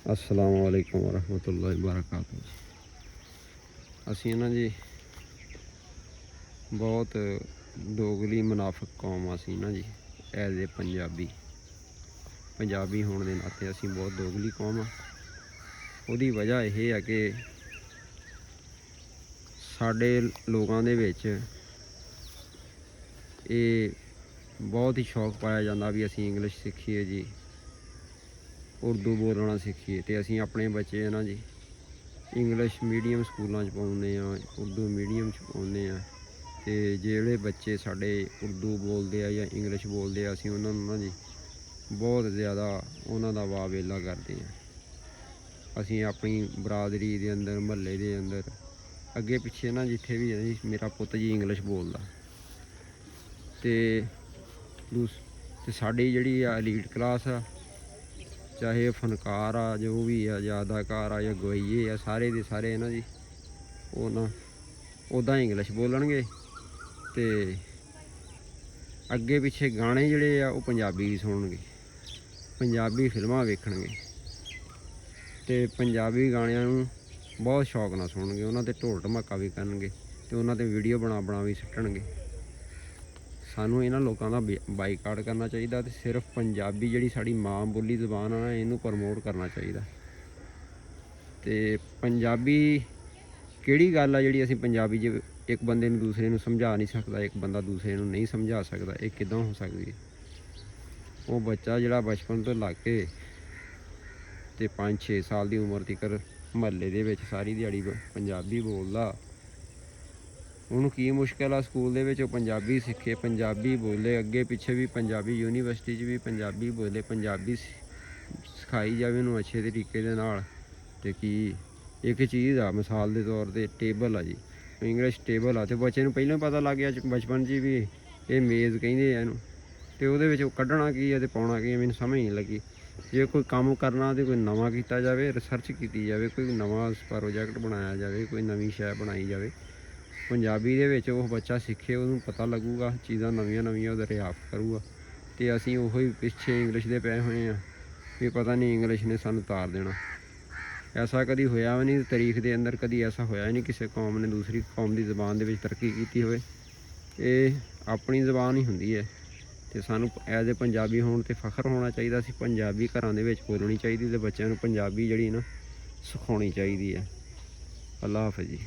अस्सलाम वालेकुम वरहमतुल्लाहि वबरकातुहू। असी ना जी बहुत दोगली मुनाफिक कौम असी ना जी एज ए पंजाबी होने के नाते असी बहुत दोगली कौम हाँ। ਉਹਦੀ वजह यह है कि साढ़े लोगों के विच ये बहुत ही शौक पाया जाता भी असी इंग्लिश सीखीए जी, उर्दू बोलना सीखीए। तो असी अपने बच्चे ना जी इंग्लिश मीडियम स्कूलों पाने, उर्दू मीडियम पाने। तो जोड़े बच्चे साढ़े उर्दू बोलते हैं या इंग्लिश बोलते हैं, असी उन्होंने ना जी बहुत ज़्यादा उन्होंने वाह वेला करते हैं। असी अपनी बरादरी के अंदर महल्ले के अंदर अगे पिछे ना जिथे भी है जी मेरा पुत जी इंग्लिश बोलता। तो साड़ी जी एलीट क्लास आ, चाहे फनकार आ, जो भी है, या अदाकार आ या गवैये आ, सारे के सारे ना जी वो ना उदा इंग्लिश बोलणगे। तो अगे पिछे गाने जोड़े आ वो पंजाबी भी सुनणगे, पंजाबी फिल्मां वेखणगे। तो पंजाबी गाणिਆਂ ਨੂੰ बहुत शौक ਨਾਲ सुनणगे, उन्होंने ढोल ढमाका भी करनगे, तो उन्होंने वीडियो बना भी सुट्टणगे। सानू इन्हां लोगों का बाईकाट करना चाहिए, तो सिर्फ पंजाबी जी साड़ी माँ बोली जबान है ना इनू प्रमोट करना चाहिए। तो पंजाबी किहड़ी गल आ जिहड़ी असीं पंजाबी च एक बंदे नूं दूसरे नूं समझा नहीं सकता, एक बंदा दूसरे नूं नहीं समझा सकता, ये किदां हो सकदी है। वो बच्चा जिहड़ा बचपन तो लग के ते 5-6 साल की उम्र तक महल्ले दे विच सारी दिहाड़ी पंजाबी बोलदा, उन्होंने की मुश्किल आ स्कूल दे विच पंजाबी सीखे, पंजाबी बोले, अगे पिछे भी पंजाबी यूनीवर्सिटी च भी पंजाबी बोले, पंजाबी सिखाई जाए उन्होंने अच्छे तरीके दे नाल। ते कि एक चीज़ आ मिसाल के तौर पर टेबल आ जी, इंग्लिश टेबल आ, तो बच्चे नूं पहलों पता लग गया बचपन च भी ये मेज़ कहिंदे आ इहनूं। तो वो कढ़ना की है तो पाउणा की है मैनूं समझ नहीं लगी। जे कोई काम करना तो कोई नवा किया जाए, रिसर्च की जाए, कोई नवा प्रोजैक्ट बनाया जाए, कोई नवी शै बनाई जाए पंजाबी दे विच, वो बच्चा सीखे, उन्होंने पता लगूगा, चीज़ां नवीं नवीं दरियाफ्त करूगा। तो असीं उही पिछे इंग्लिश दे पै होए हैं भी पता नहीं इंग्लिश ने सानूं तार देना। ऐसा कभी होया भी नहीं, तारीख के अंदर कभी ऐसा होया नहीं किसी कौम ने दूसरी कौम की जबान दे विच तरक्की की होए। ये अपनी जबान ही हुंदी है। तो सानूं एज ए पंजाबी होने ते फखर होना चाहिए। असीं पंजाबी घरां दे विच बोलनी चाहिए, तो बच्चों नूं पंजाबी जिहड़ी ना सिखाउणी चाहिए है। अल्लाह हाफिज़ जी।